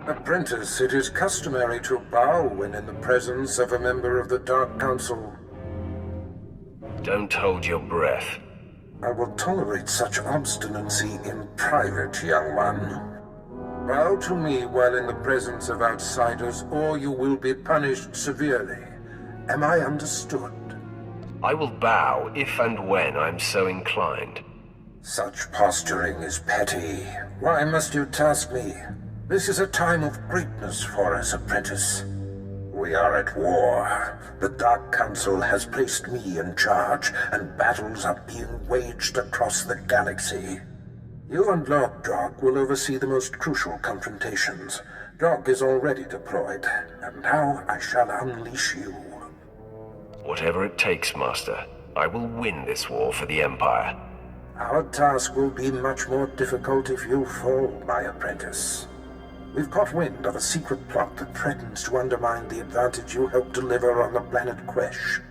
Apprentice, it is customary to bow when in the presence of a member of the Dark Council. Don't hold your breath. I will tolerate such obstinacy in private, young one. Bow to me while in the presence of outsiders, or you will be punished severely. Am I understood? I will bow if and when I'm so inclined. Such posturing is petty. Why must you task me? This is a time of greatness for us, apprentice. We are at war. The Dark Council has placed me in charge, and battles are being waged across the galaxy. You and Lord Jog will oversee the most crucial confrontations. Jog is already deployed, and now I shall unleash you. Whatever it takes, Master. I will win this war for the Empire. Our task will be much more difficult if you fall, my apprentice. We've caught wind of a secret plot that threatens to undermine the advantage you helped deliver on the planet Quesh.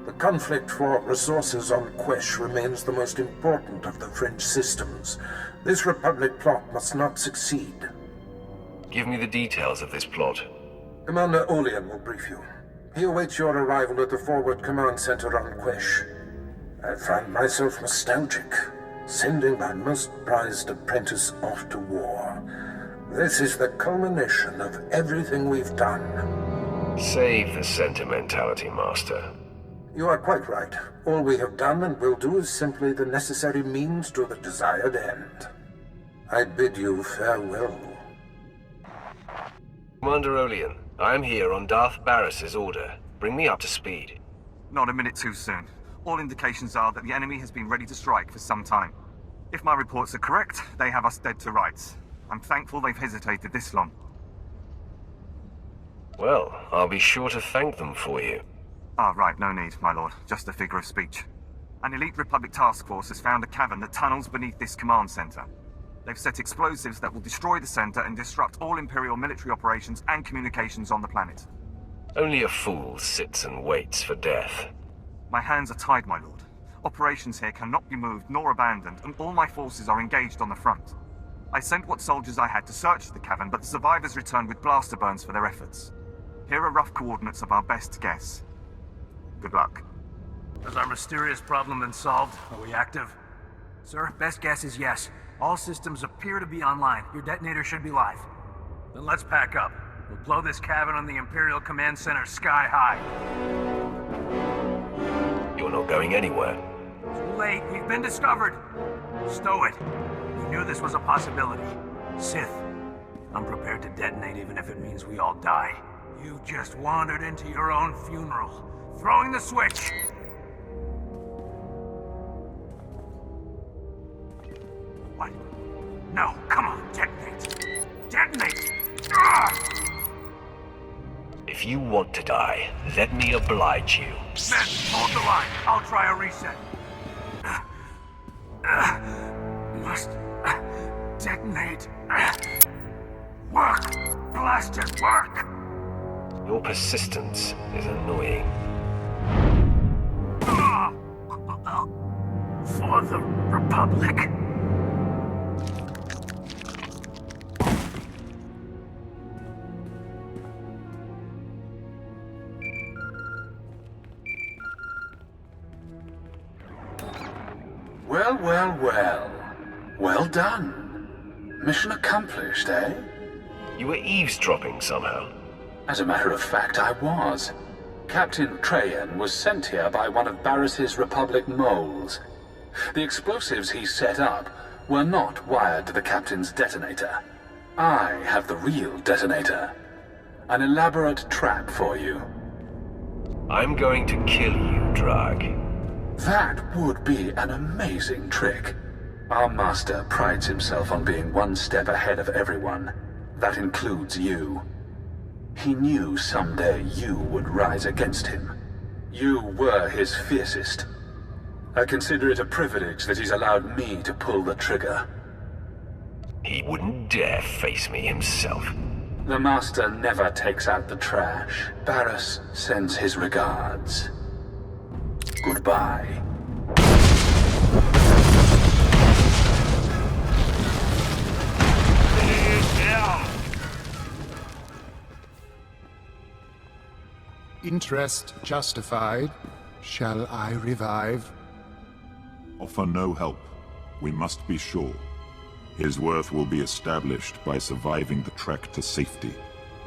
The conflict for resources on Quesh remains the most important of the French systems. This Republic plot must not succeed. Give me the details of this plot. Commander Olean will brief you. He awaits your arrival at the Forward Command Center on Quesh. I find myself nostalgic, sending my most prized apprentice off to war. This is the culmination of everything we've done. Save the sentimentality, Master. You are quite right. All we have done and will do is simply the necessary means to the desired end. I bid you farewell. Commander Olean, I am here on Darth Barris's order. Bring me up to speed. Not a minute too soon. All indications are that the enemy has been ready to strike for some time. If my reports are correct, they have us dead to rights. I'm thankful they've hesitated this long. Well, I'll be sure to thank them for you. Ah, right, no need, my lord. Just a figure of speech. An elite Republic task force has found a cavern that tunnels beneath this command center. They've set explosives that will destroy the center and disrupt all Imperial military operations and communications on the planet. Only a fool sits and waits for death. My hands are tied, my lord. Operations here cannot be moved nor abandoned, and all my forces are engaged on the front. I sent what soldiers I had to search the cavern, but the survivors returned with blaster burns for their efforts. Here are rough coordinates of our best guess. Good luck. Has our mysterious problem been solved? Are we active? Sir, best guess is yes. All systems appear to be online. Your detonator should be live. Then let's pack up. We'll blow this cavern on the Imperial Command Center sky high. You're not going anywhere. Too late. We've been discovered. Stow it. We knew this was a possibility. Sith. I'm prepared to detonate even if it means we all die. You've just wandered into your own funeral. Throwing the switch! What? No, come on, detonate! Detonate! Ugh! If you want to die, let me oblige you. Men, hold the line. I'll try a reset. Must detonate. Work! Blast it, work! Your persistence is annoying. For the Republic. Well, well, well. Well done. Mission accomplished, eh? You were eavesdropping somehow. As a matter of fact, I was. Captain Trajan was sent here by one of Barris's Republic moles. The explosives he set up were not wired to the Captain's detonator. I have the real detonator. An elaborate trap for you. I'm going to kill you, Drag. That would be an amazing trick. Our master prides himself on being one step ahead of everyone. That includes you. He knew someday you would rise against him. You were his fiercest. I consider it a privilege that he's allowed me to pull the trigger. He wouldn't dare face me himself. The master never takes out the trash. Barris sends his regards. Goodbye. Interest justified. Shall I revive? Offer no help. We must be sure. His worth will be established by surviving the trek to safety.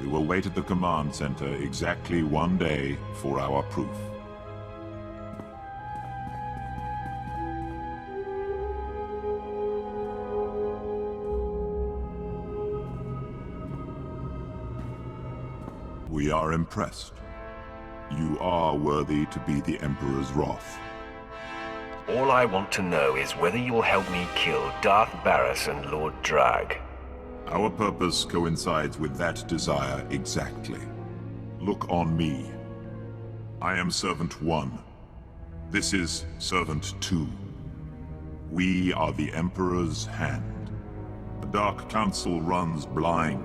We will wait at the command center exactly 1 day for our proof. We are impressed. You are worthy to be the Emperor's wrath. All I want to know is whether you will help me kill Darth Barris and Lord Drag. Our purpose coincides with that desire exactly. Look on me. I am Servant 1. This is Servant 2. We are the Emperor's hand. The Dark Council runs blind.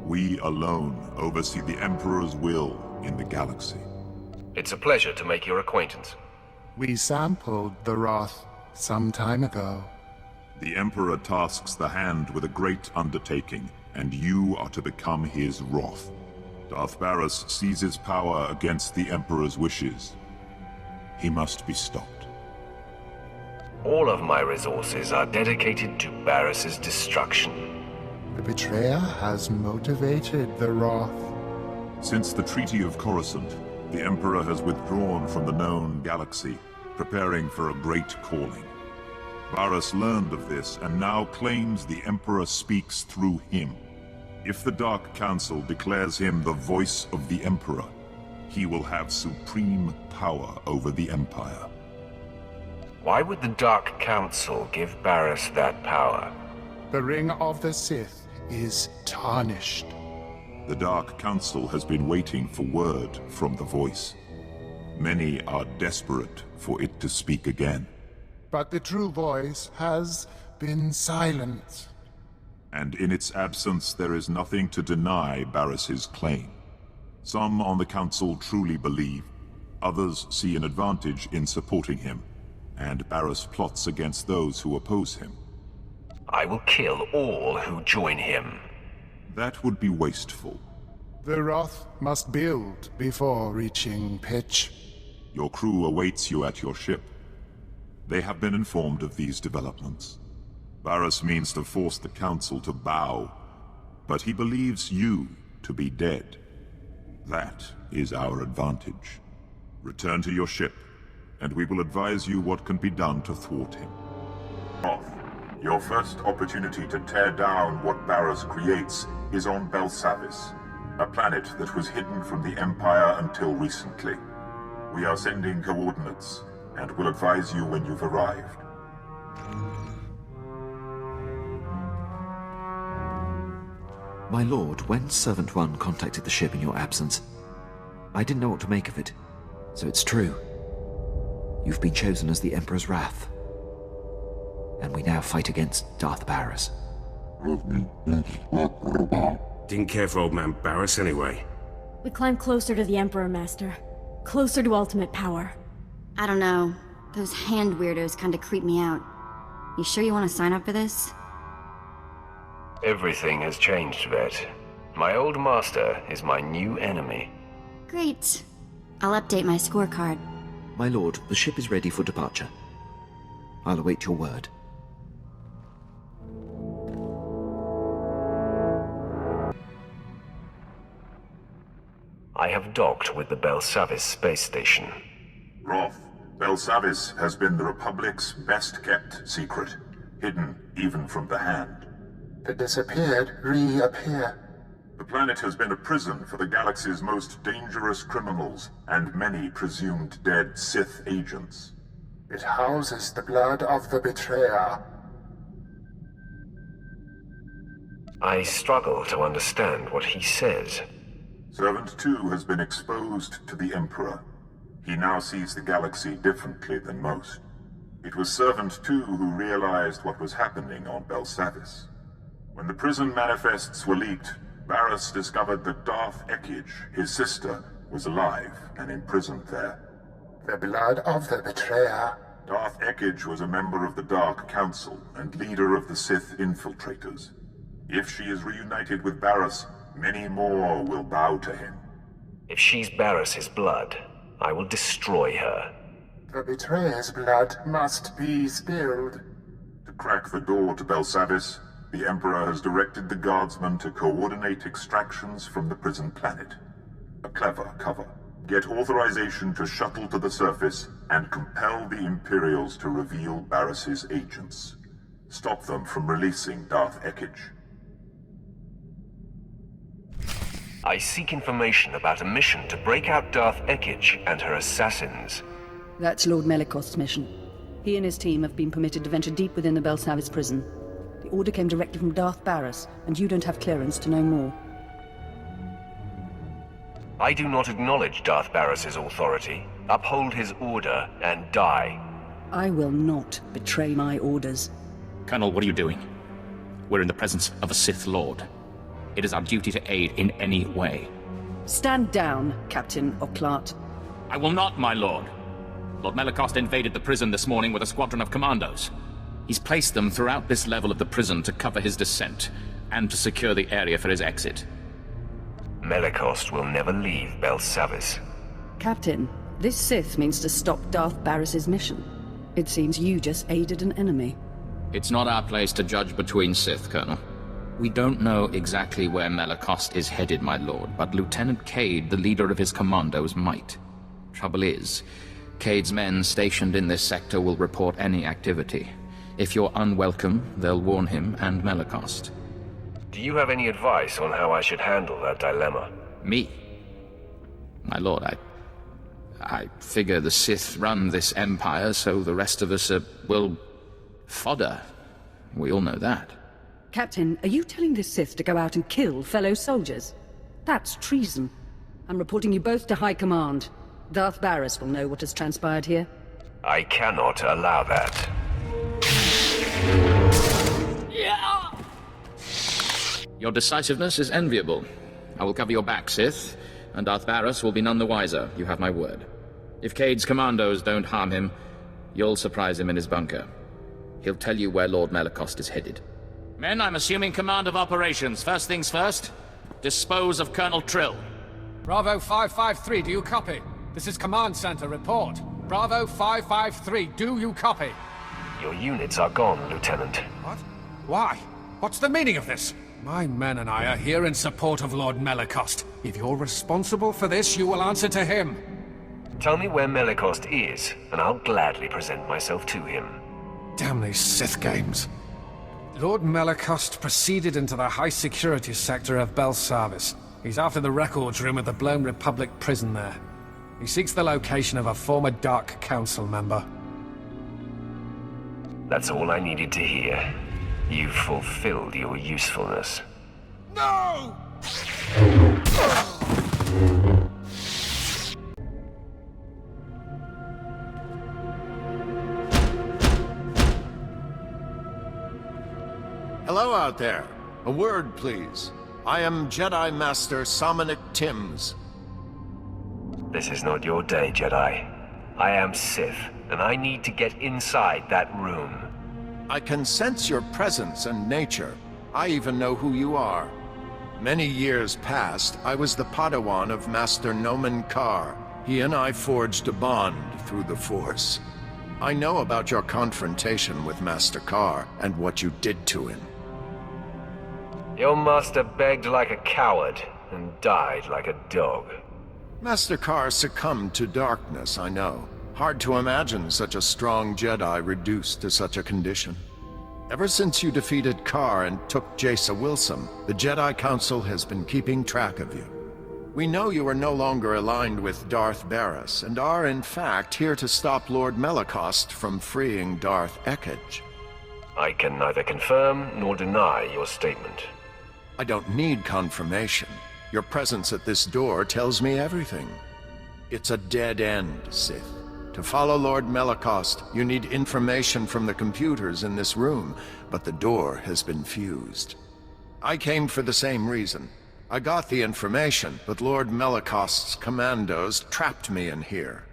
We alone oversee the Emperor's will in the galaxy. It's a pleasure to make your acquaintance. We sampled the Wrath some time ago. The Emperor tasks the Hand with a great undertaking, and you are to become his wrath. Darth Barris seizes power against the Emperor's wishes. He must be stopped. All of my resources are dedicated to Barris's destruction. The betrayer has motivated the Wrath. Since the Treaty of Coruscant, the Emperor has withdrawn from the known galaxy, preparing for a great calling. Barris learned of this and now claims the Emperor speaks through him. If the Dark Council declares him the voice of the Emperor, he will have supreme power over the Empire. Why would the Dark Council give Barris that power? The Ring of the Sith is tarnished. The Dark Council has been waiting for word from the voice. Many are desperate for it to speak again. But the true voice has been silent. And in its absence, there is nothing to deny Barris's claim. Some on the Council truly believe, others see an advantage in supporting him, and Barris plots against those who oppose him. I will kill all who join him. That would be wasteful. The Wrath must build before reaching pitch. Your crew awaits you at your ship. They have been informed of these developments. Barris means to force the Council to bow, but he believes you to be dead. That is our advantage. Return to your ship, and we will advise you what can be done to thwart him. Your first opportunity to tear down what Barris creates is on Belsavis, a planet that was hidden from the Empire until recently. We are sending coordinates, and will advise you when you've arrived. My lord, when Servant 1 contacted the ship in your absence, I didn't know what to make of it. So it's true. You've been chosen as the Emperor's wrath. And we now fight against Darth Barris. Didn't care for old man Barris anyway. We climb closer to the Emperor, Master. Closer to ultimate power. I don't know. Those hand weirdos kinda creep me out. You sure you want to sign up for this? Everything has changed, Vet. My old master is my new enemy. Great. I'll update my scorecard. My lord, the ship is ready for departure. I'll await your word. I have docked with the Belsavis space station. Roth, Belsavis has been the Republic's best-kept secret, hidden even from the Hand. The disappeared reappear. The planet has been a prison for the galaxy's most dangerous criminals and many presumed dead Sith agents. It houses the blood of the betrayer. I struggle to understand what he says. Servant 2 has been exposed to the Emperor. He now sees the galaxy differently than most. It was Servant 2 who realized what was happening on Belsavis. When the prison manifests were leaked, Barris discovered that Darth Ekage, his sister, was alive and imprisoned there. The blood of the betrayer. Darth Ekage was a member of the Dark Council and leader of the Sith infiltrators. If she is reunited with Barris, many more will bow to him. If she's Barris's blood, I will destroy her. The betrayer's blood must be spilled. To crack the door to Belsavis, the Emperor has directed the guardsmen to coordinate extractions from the prison planet. A clever cover. Get authorization to shuttle to the surface and compel the Imperials to reveal Barris's agents. Stop them from releasing Darth Ekage. I seek information about a mission to break out Darth Ekage and her assassins. That's Lord Melikost's mission. He and his team have been permitted to venture deep within the Belsavis prison. The order came directly from Darth Barris, and you don't have clearance to know more. I do not acknowledge Darth Barris's authority, uphold his order, and die. I will not betray my orders. Colonel, what are you doing? We're in the presence of a Sith Lord. It is our duty to aid in any way. Stand down, Captain Oclart. I will not, my lord. Lord Melikost invaded the prison this morning with a squadron of commandos. He's placed them throughout this level of the prison to cover his descent, and to secure the area for his exit. Melikost will never leave Belsavis. Captain, this Sith means to stop Darth Barris's mission. It seems you just aided an enemy. It's not our place to judge between Sith, Colonel. We don't know exactly where Melikost is headed, my lord, but Lieutenant Cade, the leader of his commandos, might. Trouble is, Cade's men stationed in this sector will report any activity. If you're unwelcome, they'll warn him and Melikost. Do you have any advice on how I should handle that dilemma? Me? My lord, I figure the Sith run this empire, so the rest of us are, well, fodder. We all know that. Captain, are you telling this Sith to go out and kill fellow soldiers? That's treason. I'm reporting you both to High Command. Darth Barris will know what has transpired here. I cannot allow that. Your decisiveness is enviable. I will cover your back, Sith, and Darth Barris will be none the wiser. You have my word. If Cade's commandos don't harm him, you'll surprise him in his bunker. He'll tell you where Lord Melikost is headed. Men, I'm assuming command of operations. First things first, dispose of Colonel Trill. Bravo 553, do you copy? This is Command Center, report. Bravo 553, do you copy? Your units are gone, Lieutenant. What? Why? What's the meaning of this? My men and I are here in support of Lord Melikost. If you're responsible for this, you will answer to him. Tell me where Melikost is, and I'll gladly present myself to him. Damn these Sith games. Lord Melikost proceeded into the high-security sector of Belsavis. He's after the records room at the Blown Republic prison there. He seeks the location of a former Dark Council member. That's all I needed to hear. You've fulfilled your usefulness. No! Hello out there. A word, please. I am Jedi Master Somnic Timms. This is not your day, Jedi. I am Sith, and I need to get inside that room. I can sense your presence and nature. I even know who you are. Many years past, I was the Padawan of Master Nomen Karr. He and I forged a bond through the Force. I know about your confrontation with Master Karr and what you did to him. Your master begged like a coward and died like a dog. Master Karr succumbed to darkness, I know. Hard to imagine such a strong Jedi reduced to such a condition. Ever since you defeated Karr and took Jace Wilson, the Jedi Council has been keeping track of you. We know you are no longer aligned with Darth Barris, and are in fact here to stop Lord Melikost from freeing Darth Ekage. I can neither confirm nor deny your statement. I don't need confirmation. Your presence at this door tells me everything. It's a dead end, Sith. To follow Lord Melikost, you need information from the computers in this room, but the door has been fused. I came for the same reason. I got the information, but Lord Melikost's commandos trapped me in here.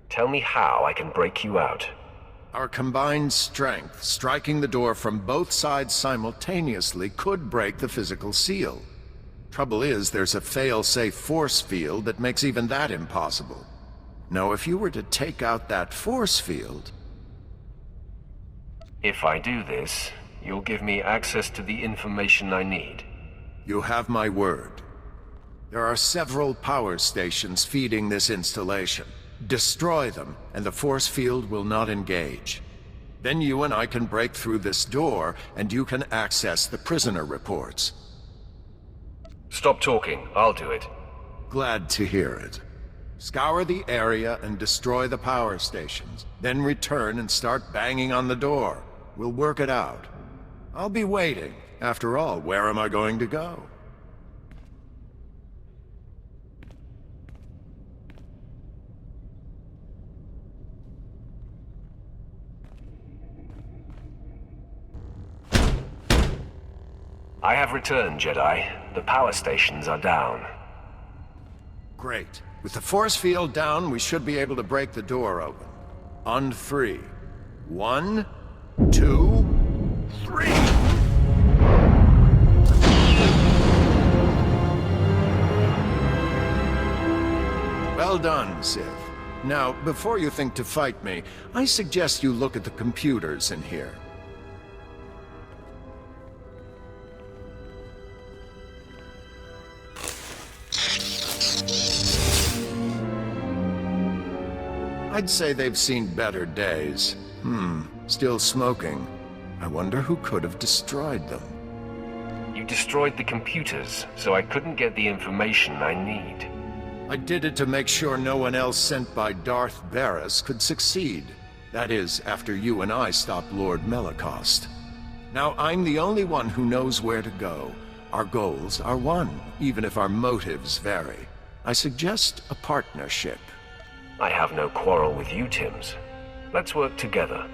Tell me how I can break you out. Our combined strength, striking the door from both sides simultaneously, could break the physical seal. Trouble is, there's a fail-safe force field that makes even that impossible. Now, if you were to take out that force field... If I do this, you'll give me access to the information I need. You have my word. There are several power stations feeding this installation. Destroy them, and the force field will not engage. Then you and I can break through this door, and you can access the prisoner reports. Stop talking. I'll do it. Glad to hear it. Scour the area and destroy the power stations. Then return and start banging on the door. We'll work it out. I'll be waiting. After all, where am I going to go? I have returned, Jedi. The power stations are down. Great. With the force field down, we should be able to break the door open. On 3. 1, 2, 3! Well done, Sith. Now, before you think to fight me, I suggest you look at the computers in here. I'd say they've seen better days. Still smoking. I wonder who could have destroyed them. You destroyed the computers, so I couldn't get the information I need. I did it to make sure no one else sent by Darth Barris could succeed. That is, after you and I stopped Lord Melicost. Now I'm the only one who knows where to go. Our goals are one, even if our motives vary. I suggest a partnership. I have no quarrel with you, Tims. Let's work together.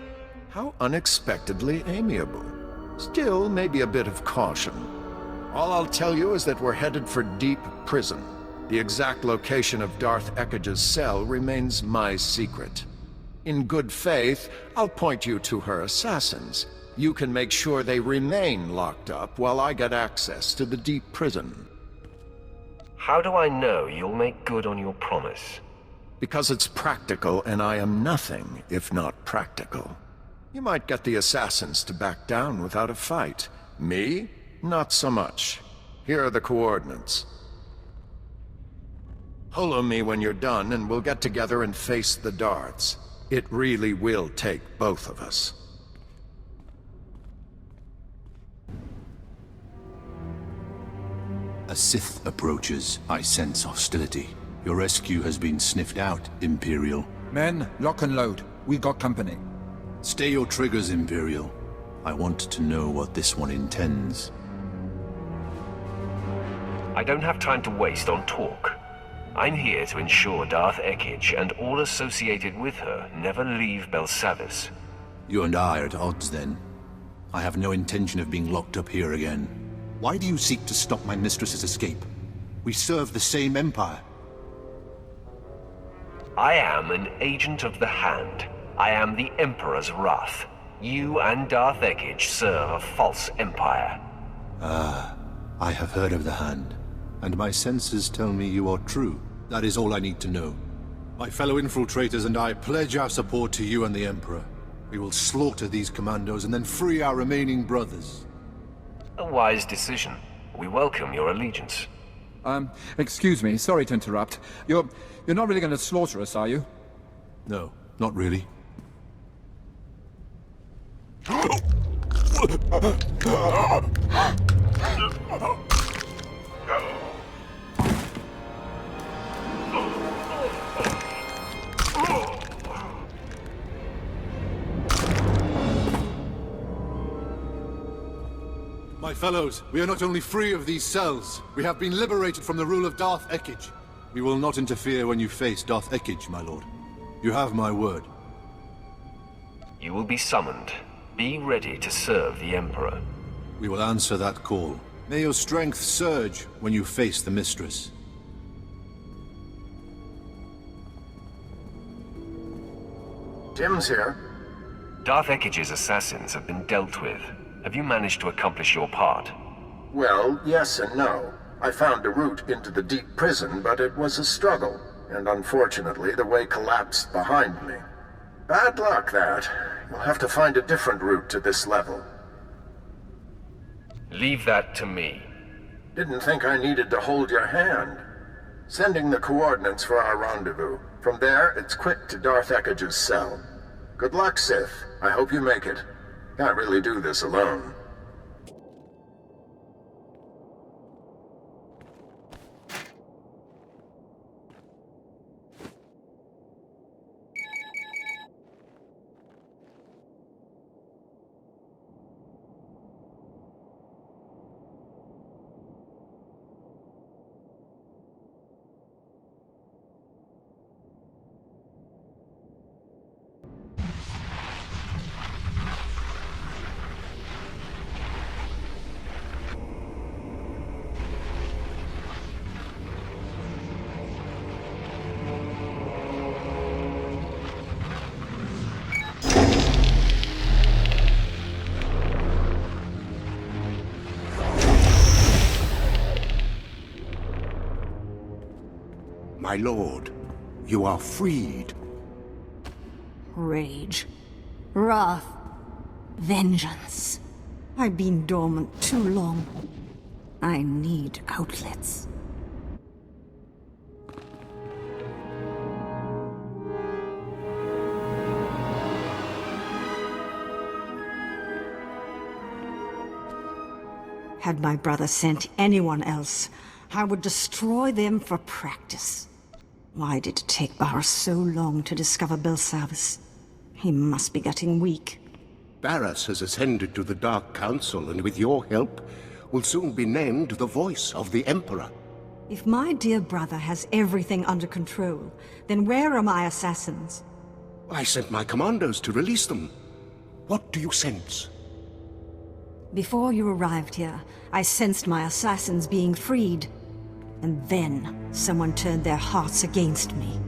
How unexpectedly amiable. Still, maybe a bit of caution. All I'll tell you is that we're headed for Deep Prison. The exact location of Darth Ekige's cell remains my secret. In good faith, I'll point you to her assassins. You can make sure they remain locked up while I get access to the Deep Prison. How do I know you'll make good on your promise? Because it's practical, and I am nothing if not practical. You might get the assassins to back down without a fight. Me? Not so much. Here are the coordinates. Holo me when you're done, and we'll get together and face the Darths. It really will take both of us. A Sith approaches. I sense hostility. Your rescue has been sniffed out, Imperial. Men, lock and load. We got company. Stay your triggers, Imperial. I want to know what this one intends. I don't have time to waste on talk. I'm here to ensure Darth Ekige and all associated with her never leave Belsavis. You and I are at odds, then. I have no intention of being locked up here again. Why do you seek to stop my mistress's escape? We serve the same Empire. I am an agent of the Hand. I am the Emperor's wrath. You and Darth Ekige serve a false empire. Ah, I have heard of the Hand, and my senses tell me you are true. That is all I need to know. My fellow infiltrators and I pledge our support to you and the Emperor. We will slaughter these commandos and then free our remaining brothers. A wise decision. We welcome your allegiance. Excuse me, sorry to interrupt. You're not really going to slaughter us, are you? No, not really. My fellows, we are not only free of these cells, we have been liberated from the rule of Darth Ekige. We will not interfere when you face Darth Ekige, my lord. You have my word. You will be summoned. Be ready to serve the Emperor. We will answer that call. May your strength surge when you face the Mistress. Tim's here. Darth Ekige's assassins have been dealt with. Have you managed to accomplish your part? Well, yes and no. I found a route into the deep prison, but it was a struggle, and unfortunately the way collapsed behind me. Bad luck, that. You'll have to find a different route to this level. Leave that to me. Didn't think I needed to hold your hand. Sending the coordinates for our rendezvous. From there, it's quick to Darth Ekkage's cell. Good luck, Sith. I hope you make it. Can't really do this alone. My lord, you are freed. Rage. Wrath. Vengeance. I've been dormant too long. I need outlets. Had my brother sent anyone else, I would destroy them for practice. Why did it take Barriss so long to discover Belsavis? He must be getting weak. Barriss has ascended to the Dark Council, and with your help, will soon be named the voice of the Emperor. If my dear brother has everything under control, then where are my assassins? I sent my commandos to release them. What do you sense? Before you arrived here, I sensed my assassins being freed. And then, someone turned their hearts against me.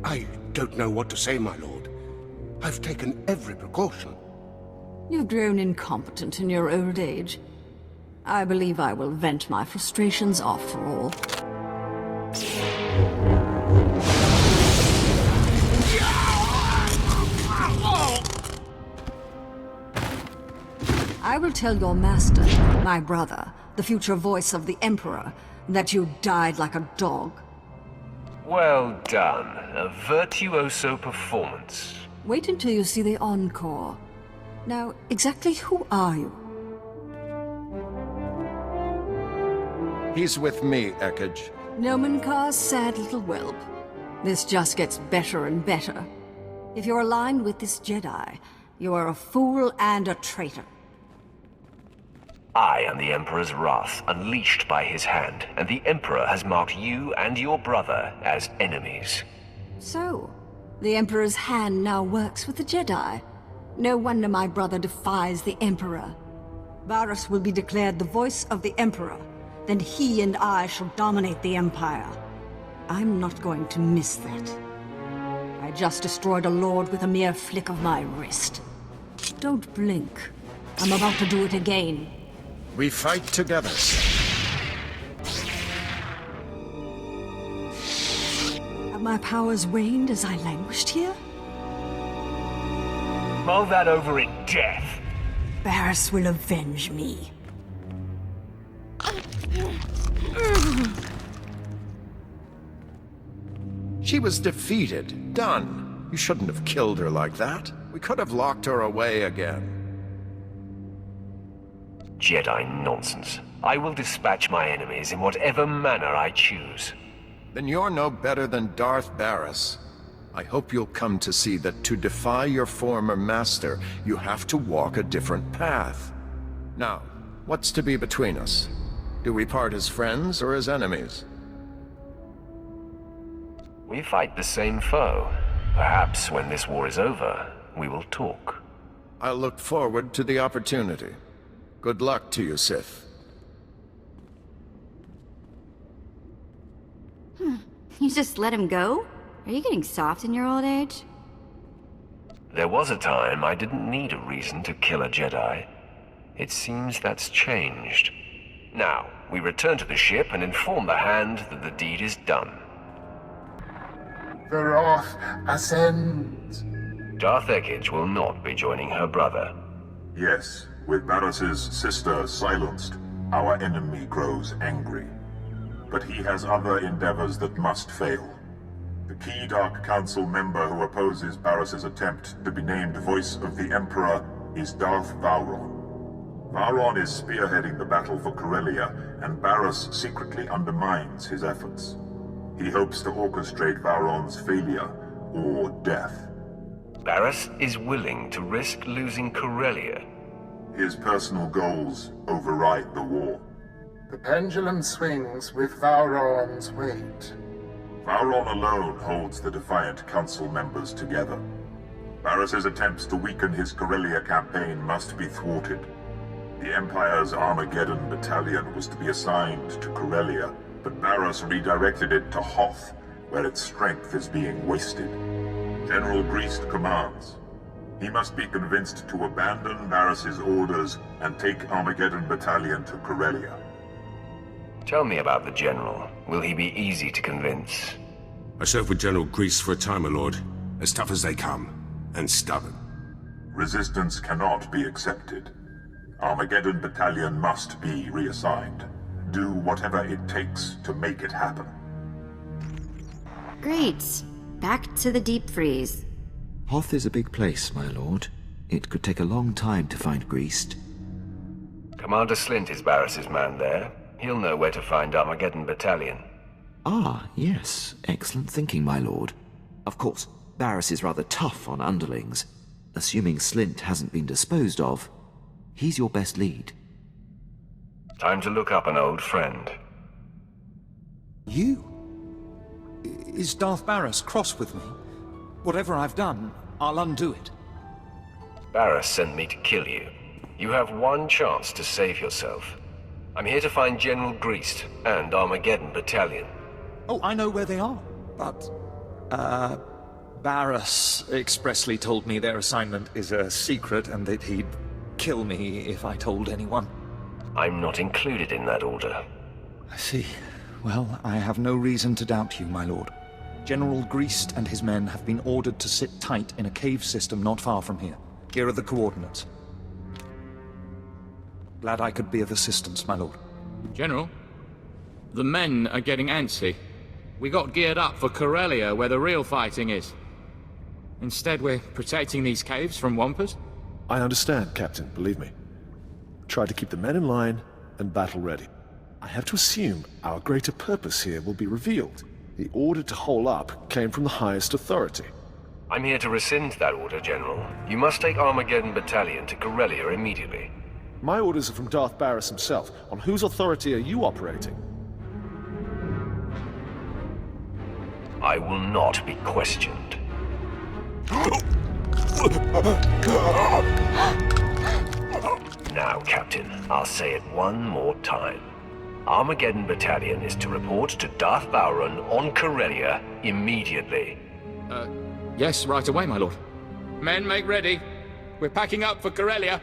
I don't know what to say, my lord. I've taken every precaution. You've grown incompetent in your old age. I believe I will vent my frustrations after all. I will tell your master, my brother, the future voice of the Emperor, that you died like a dog. Well done. A virtuoso performance. Wait until you see the encore. Now, exactly who are you? He's with me, Ekkage. Nomenkar's sad little whelp. This just gets better and better. If you're aligned with this Jedi, you are a fool and a traitor. I am the Emperor's wrath, unleashed by his hand, and the Emperor has marked you and your brother as enemies. So, the Emperor's hand now works with the Jedi. No wonder my brother defies the Emperor. Barriss will be declared the voice of the Emperor. Then he and I shall dominate the Empire. I'm not going to miss that. I just destroyed a lord with a mere flick of my wrist. Don't blink. I'm about to do it again. We fight together. Have my powers waned as I languished here? Mull that over in death. Barriss will avenge me. She was defeated. Done. You shouldn't have killed her like that. We could have locked her away again. Jedi nonsense. I will dispatch my enemies in whatever manner I choose. Then you're no better than Darth Barriss. I hope you'll come to see that to defy your former master, you have to walk a different path. Now, what's to be between us? Do we part as friends or as enemies? We fight the same foe. Perhaps when this war is over, we will talk. I'll look forward to the opportunity. Good luck to you, Sith. You just let him go? Are you getting soft in your old age? There was a time I didn't need a reason to kill a Jedi. It seems that's changed. Now, we return to the ship and inform the Hand that the deed is done. The Wrath ascends. Darth Ekage will not be joining her brother. Yes, with Barris's sister silenced, our enemy grows angry. But he has other endeavors that must fail. The key Dark Council member who opposes Barris's attempt to be named Voice of the Emperor is Darth Vowron. Vowron is spearheading the battle for Corellia, and Barris secretly undermines his efforts. He hopes to orchestrate Vowron's failure or death. Barris is willing to risk losing Corellia. His personal goals override the war. The pendulum swings with Vowron's weight. Vowron alone holds the Defiant Council members together. Barris's attempts to weaken his Corellia campaign must be thwarted. The Empire's Armageddon Battalion was to be assigned to Corellia, but Barris redirected it to Hoth, where its strength is being wasted. General Greast commands. He must be convinced to abandon Barris's orders and take Armageddon Battalion to Corellia. Tell me about the General. Will he be easy to convince? I served with General Grease for a time, my lord. As tough as they come, and stubborn. Resistance cannot be accepted. Armageddon Battalion must be reassigned. Do whatever it takes to make it happen. Great. Back to the deep freeze. Hoth is a big place, my lord. It could take a long time to find Greast. Commander Slint is Barris's man there. He'll know where to find Armageddon Battalion. Ah, yes. Excellent thinking, my lord. Of course, Barris is rather tough on underlings. Assuming Slint hasn't been disposed of, he's your best lead. Time to look up an old friend. You? Is Darth Barris cross with me? Whatever I've done, I'll undo it. Barris sent me to kill you. You have one chance to save yourself. I'm here to find General Greast and Armageddon Battalion. Oh, I know where they are, but... Barris expressly told me their assignment is a secret and that he'd kill me if I told anyone. I'm not included in that order. I see. Well, I have no reason to doubt you, my lord. General Greast and his men have been ordered to sit tight in a cave system not far from here. Here are the coordinates. Glad I could be of assistance, my lord. General, the men are getting antsy. We got geared up for Corellia, where the real fighting is. Instead, we're protecting these caves from Wampus. I understand, Captain, believe me. Try to keep the men in line and battle ready. I have to assume our greater purpose here will be revealed. The order to hole up came from the highest authority. I'm here to rescind that order, General. You must take Armageddon Battalion to Corellia immediately. My orders are from Darth Barris himself. On whose authority are you operating? I will not be questioned. Now, Captain, I'll say it one more time. Armageddon Battalion is to report to Darth Vowron on Corellia immediately. Yes, right away, my lord. Men, make ready. We're packing up for Corellia.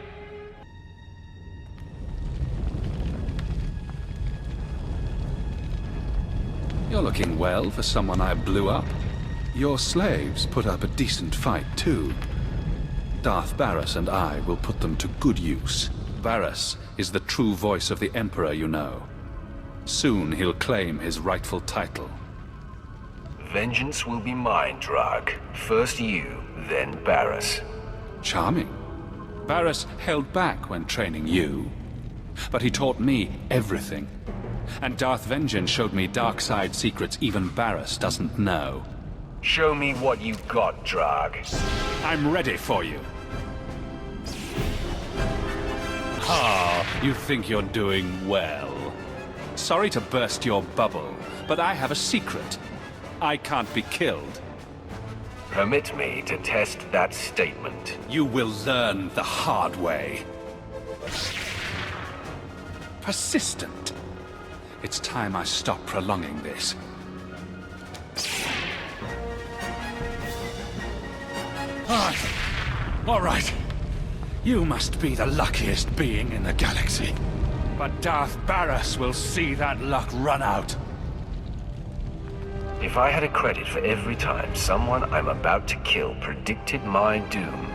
You're looking well for someone I blew up. Your slaves put up a decent fight, too. Darth Barris and I will put them to good use. Barris is the true voice of the Emperor, you know. Soon he'll claim his rightful title. Vengeance will be mine, Drag. First you, then Barris. Charming. Barris held back when training you. But he taught me everything. And Darth Vengeance showed me dark side secrets even Barris doesn't know. Show me what you got, Drag. I'm ready for you. Ah, you think you're doing well. Sorry to burst your bubble, but I have a secret. I can't be killed. Permit me to test that statement. You will learn the hard way. Persistent. It's time I stop prolonging this. All right. You must be the luckiest being in the galaxy. But Darth Barras will see that luck run out. If I had a credit for every time someone I'm about to kill predicted my doom...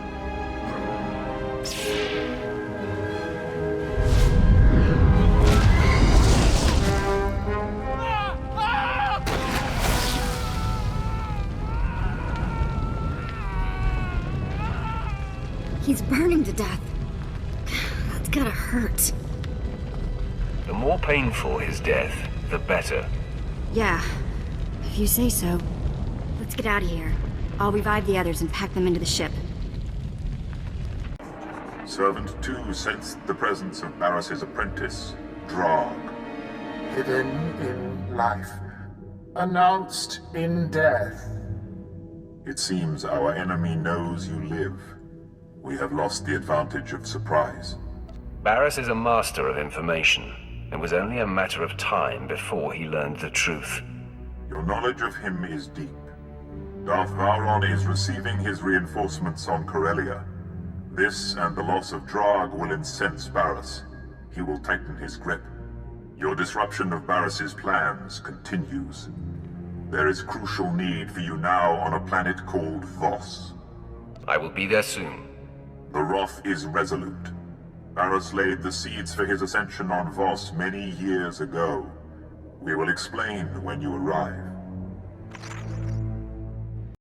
He's burning to death. That's gotta hurt. The more painful his death, the better. Yeah, if you say so. Let's get out of here. I'll revive the others and pack them into the ship. Servant 2 sensed the presence of Barris's apprentice, Drog. Hidden in life, announced in death. It seems our enemy knows you live. We have lost the advantage of surprise. Barris is a master of information. It was only a matter of time before he learned the truth. Your knowledge of him is deep. Darth Vowron is receiving his reinforcements on Corellia. This and the loss of Drog will incense Barris. He will tighten his grip. Your disruption of Barris's plans continues. There is crucial need for you now on a planet called Voss. I will be there soon. The Wrath is resolute. Barris laid the seeds for his ascension on Voss many years ago. We will explain when you arrive.